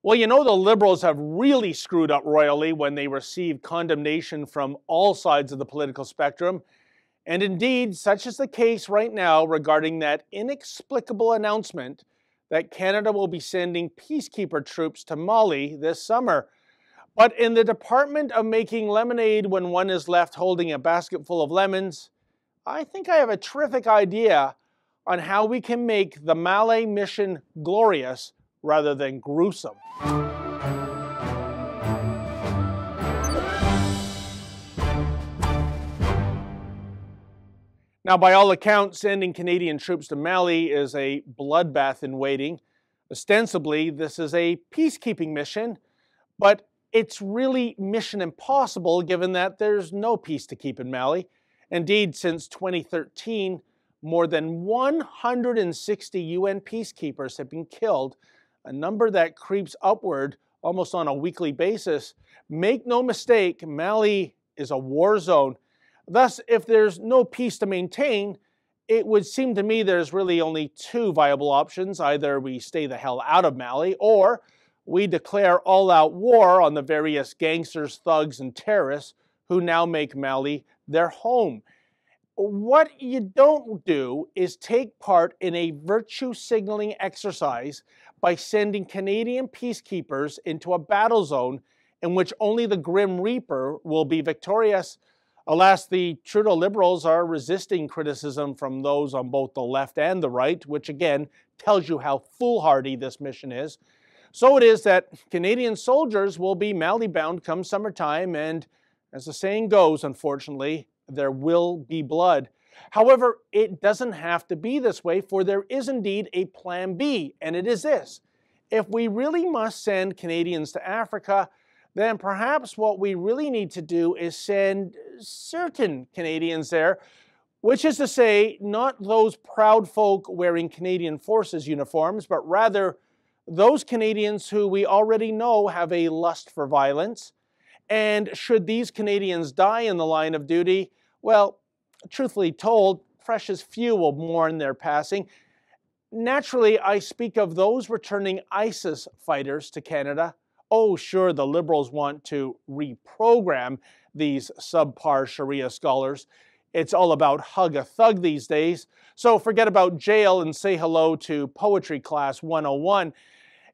Well, you know, the Liberals have really screwed up royally when they receive condemnation from all sides of the political spectrum. And indeed, such is the case right now regarding that inexplicable announcement that Canada will be sending peacekeeper troops to Mali this summer. But in the department of making lemonade when one is left holding a basket full of lemons, I think I have a terrific idea on how we can make the Mali mission glorious rather than gruesome. Now, by all accounts, sending Canadian troops to Mali is a bloodbath in waiting. Ostensibly, this is a peacekeeping mission, but it's really mission impossible given that there's no peace to keep in Mali. Indeed, since 2013, more than 160 UN peacekeepers have been killed, a number that creeps upward almost on a weekly basis. Make no mistake, Mali is a war zone. Thus, if there's no peace to maintain, it would seem to me there's really only two viable options. Either we stay the hell out of Mali, or we declare all-out war on the various gangsters, thugs, and terrorists who now make Mali their home. What you don't do is take part in a virtue signaling exercise by sending Canadian peacekeepers into a battle zone in which only the Grim Reaper will be victorious. Alas, the Trudeau Liberals are resisting criticism from those on both the left and the right, which again tells you how foolhardy this mission is. So it is that Canadian soldiers will be Mali-bound come summertime, and as the saying goes, unfortunately, there will be blood. However, it doesn't have to be this way, for there is indeed a plan B, and it is this. If we really must send Canadians to Africa, then perhaps what we really need to do is send certain Canadians there, which is to say, not those proud folk wearing Canadian Forces uniforms, but rather those Canadians who we already know have a lust for violence. And should these Canadians die in the line of duty, well, truthfully told, precious few will mourn their passing. Naturally, I speak of those returning ISIS fighters to Canada. Oh, sure, the Liberals want to reprogram these subpar Sharia scholars. It's all about hug a thug these days. So forget about jail and say hello to Poetry Class 101.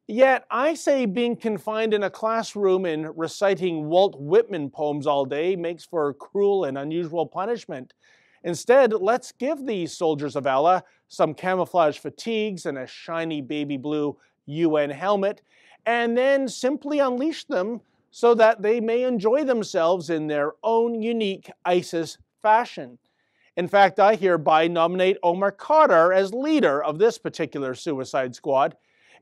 Yet I say being confined in a classroom and reciting Walt Whitman poems all day makes for cruel and unusual punishment. Instead, let's give these soldiers of Allah some camouflage fatigues and a shiny baby blue UN helmet, and then simply unleash them so that they may enjoy themselves in their own unique ISIS fashion. In fact, I hereby nominate Omar Khadr as leader of this particular suicide squad.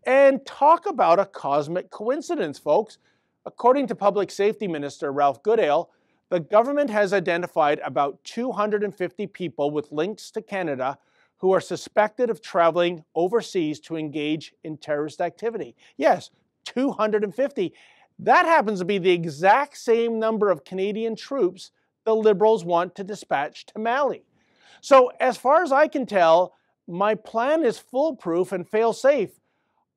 And talk about a cosmic coincidence, folks. According to Public Safety Minister Ralph Goodale, the government has identified about 250 people with links to Canada who are suspected of traveling overseas to engage in terrorist activity. Yes, 250. That happens to be the exact same number of Canadian troops the Liberals want to dispatch to Mali. So as far as I can tell, my plan is foolproof and fail-safe.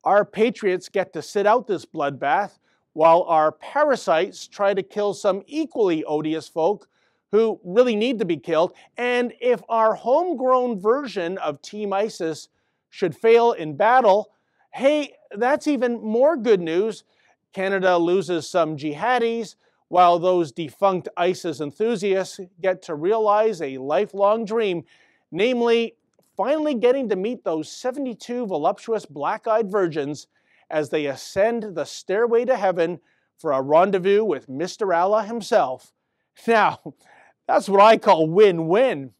Our patriots get to sit out this bloodbath while our parasites try to kill some equally odious folk who really need to be killed. And if our homegrown version of Team ISIS should fail in battle, hey, that's even more good news. Canada loses some jihadis, while those defunct ISIS enthusiasts get to realize a lifelong dream, namely finally getting to meet those 72 voluptuous black-eyed virgins as they ascend the stairway to heaven for a rendezvous with Mr. Allah himself. Now, that's what I call win-win.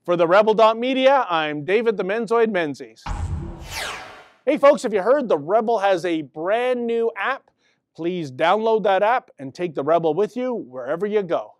For the Rebel.media, I'm David the Menzoid Menzies. Hey folks, have you heard the Rebel has a brand new app? Please download that app and take the Rebel with you wherever you go.